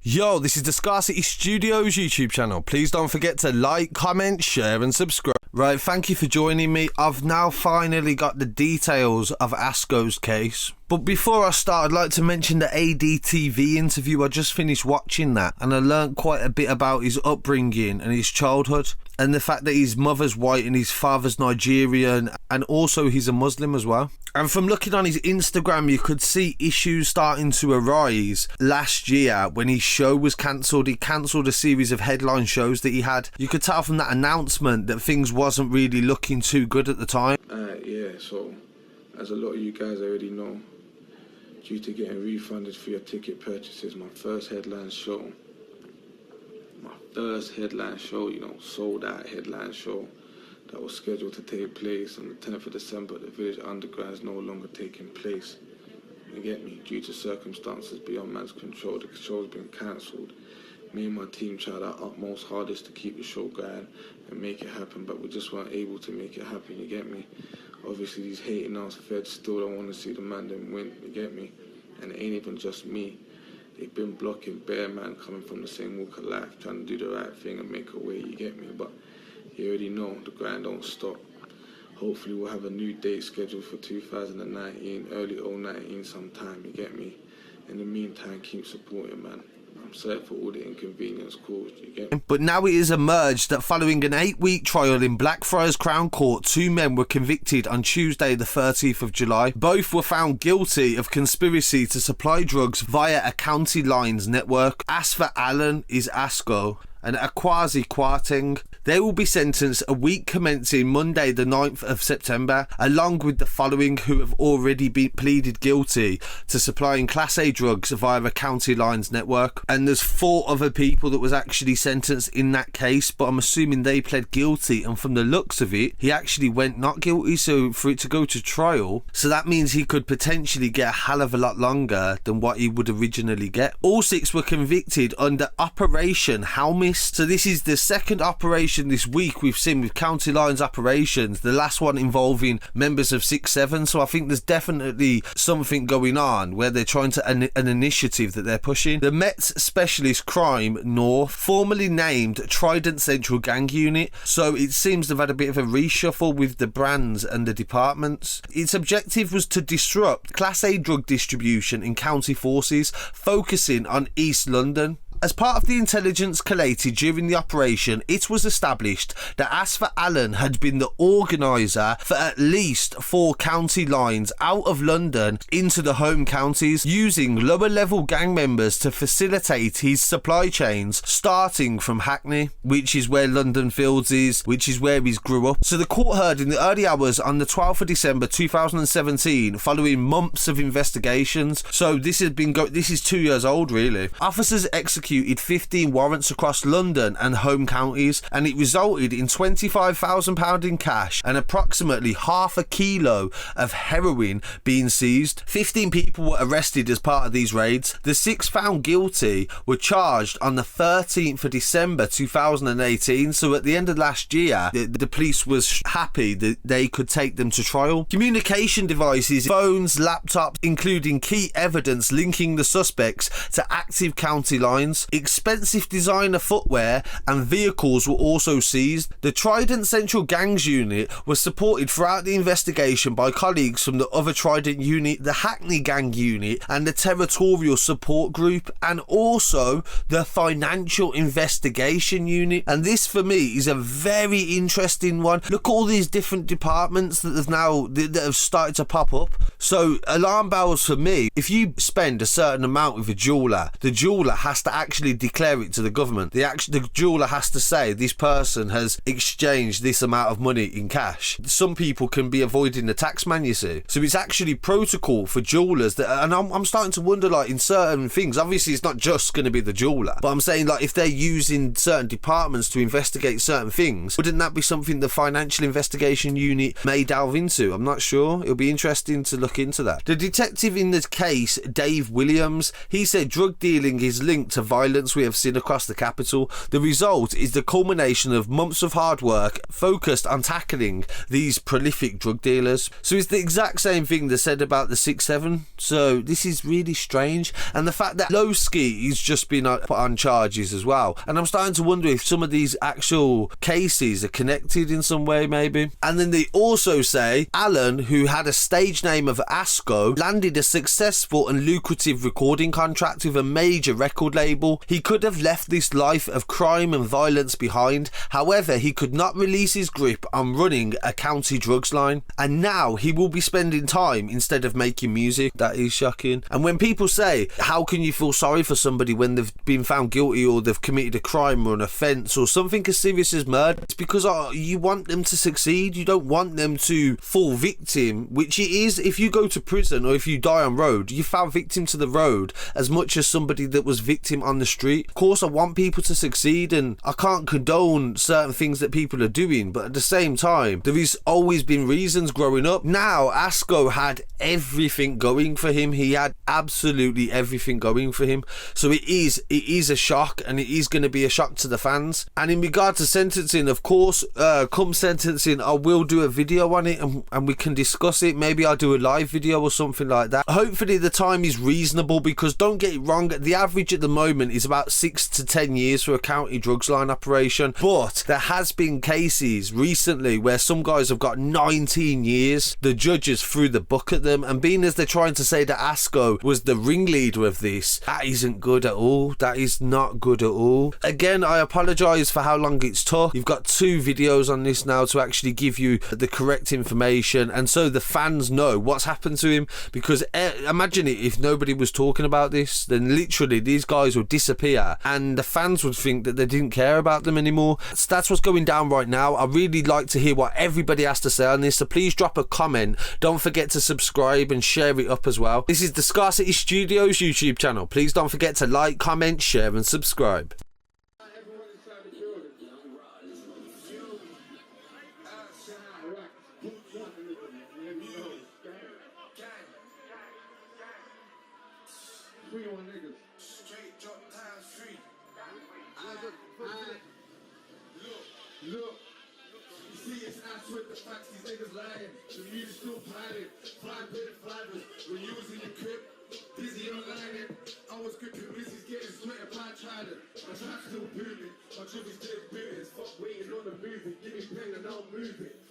Yo, this is the Scarcity Studios YouTube channel. Please don't forget to like, comment, share and subscribe. Right, thank you for joining me. I've now finally got the details of Asco's case. But before I start, I'd like to mention the ADTV interview. I just finished watching that and I learned quite a bit about his upbringing and his childhood and the fact that his mother's white and his father's Nigerian, and also he's a Muslim as well. And from looking on his Instagram, you could see issues starting to arise last year when his show was cancelled. He cancelled a series of headline shows that he had. You could tell from that announcement that things wasn't really looking too good at the time. Yeah, so as a lot of you guys already know, due to getting refunded for your ticket purchases, my first headline show, sold out headline show that was scheduled to take place on the 10th of December, the Village Underground is no longer taking place. You get me? Due to circumstances beyond man's control, the show's been cancelled. Me and my team tried our utmost hardest to keep the show going and make it happen, but we just weren't able to make it happen, you get me? Obviously these hating ass feds still don't want to see the man them win, you get me? And it ain't even just me. They've been blocking bare man coming from the same walk of life, trying to do the right thing and make a way, you get me? But you already know, the grind don't stop. Hopefully we'll have a new date scheduled for 2019, early 2019 sometime, you get me? In the meantime, keep supporting, man. I'm sorry for all the inconvenience caused, you get me? But now it has emerged that following an 8-week trial in Blackfriars Crown Court, 2 men were convicted on Tuesday the 30th of July. Both were found guilty of conspiracy to supply drugs via a county lines network. As for Alan is Asco and Akwazi Kwarteng. They will be sentenced a week commencing Monday the 9th of September, along with the following who have already been pleaded guilty to supplying Class A drugs via a county lines network. And there's 4 other people that was actually sentenced in that case, but I'm assuming they pled guilty, and from the looks of it, he actually went not guilty, so for it to go to trial, so that means he could potentially get a hell of a lot longer than what he would originally get. All 6 were convicted under Operation Halmist. So this is the second operation this week we've seen with county lines operations, the last one involving members of 6-7, so I think there's definitely something going on where they're trying to an initiative that they're pushing. The Met Specialist Crime North, formerly named Trident Central Gangs Unit, so it seems they've had a bit of a reshuffle with the brands and the departments. Its objective was to disrupt Class A drug distribution in county forces, focusing on East London. As part of the intelligence collated during the operation, it was established that Asfa Allen had been the organiser for at least 4 county lines out of London into the home counties, using lower level gang members to facilitate his supply chains, starting from Hackney, which is where London Fields is, which is where he grew up. So the court heard in the early hours on the 12th of December 2017, following months of investigations. So this is 2 years old really. Officers executed 15 warrants across London and home counties, and it resulted in £25,000 in cash and approximately half a kilo of heroin being seized. 15 people were arrested as part of these raids. The 6 found guilty were charged on the 13th of December 2018, so at the end of last year the police was happy that they could take them to trial. Communication devices, phones, laptops, including key evidence linking the suspects to active county lines. Expensive designer footwear and vehicles were also seized. The Trident Central Gangs Unit was supported throughout the investigation by colleagues from the other Trident Unit, the Hackney Gang Unit and the Territorial Support Group, and also the Financial Investigation Unit. And this for me is a very interesting one. Look at all these different departments that have started to pop up. So alarm bells for me. If you spend a certain amount with a jeweller, the jeweller has to actually declare it to the government. The jeweller has to say this person has exchanged this amount of money in cash. Some people can be avoiding the tax man, you see. So it's actually protocol for jewellers that, and I'm starting to wonder, like, in certain things, obviously it's not just going to be the jeweller, but I'm saying, like, if they're using certain departments to investigate certain things, wouldn't that be something the Financial Investigation Unit may delve into? I'm not sure. It'll be interesting to look into that. The detective in the case, Dave Williams, he said drug dealing is linked to violence we have seen across the capital. The result is the culmination of months of hard work focused on tackling these prolific drug dealers. So it's the exact same thing they said about the 6-7. So this is really strange. And the fact that Lowski is just been put on charges as well. And I'm starting to wonder if some of these actual cases are connected in some way, maybe. And then they also say Alan, who had a stage name of Asco, landed a successful and lucrative recording contract with a major record label. He could have left this life of crime and violence behind. However, he could not release his grip on running a county drugs line. And now he will be spending time instead of making music. That is shocking. And when people say, how can you feel sorry for somebody when they've been found guilty or they've committed a crime or an offence or something as serious as murder, it's because you want them to succeed. You don't want them to fall victim, which it is if you go to prison or if you die on road. You fell victim to the road as much as somebody that was victim on the street. Of course, I want people to succeed and I can't condone certain things that people are doing, but at the same time, there has always been reasons growing up. Now, Asco had everything going for him. He had absolutely everything going for him. So it is a shock, and it is going to be a shock to the fans. And in regard to sentencing, of course, come sentencing, I will do a video on it and we can discuss it. Maybe I'll do a live video or something like that. Hopefully the time is reasonable, because don't get it wrong, the average at the moment is about 6 to 10 years for a county drugs line operation. But there has been cases recently where some guys have got 19 years. The judges threw the book at them, and being as they're trying to say that Asco was the ringleader of this, that isn't good at all. That is not good at all. Again, I apologise for how long it's took. You've got 2 videos on this now to actually give you the correct information, and so the fans know what's happened to him. Because imagine it, if nobody was talking about this, then literally these guys would disappear and the fans would think that they didn't care about them anymore. So that's what's going down right now. I really like to hear what everybody has to say on this, so please drop a comment. Don't forget to subscribe and share it up as well. This is the Scarcity Studios YouTube channel. Please don't forget to like, comment, share and subscribe. Straight drop times 3. Look. You see, it's us with the facts, these niggas lying. The music's still piling. 5 bit fivers. We're using your crib. Busy online. I was gripping Missy's getting sweater pie Trident. My trap's still booming. My trip is still booming. Fuck waiting on the movie. Give me pain and I'll move it.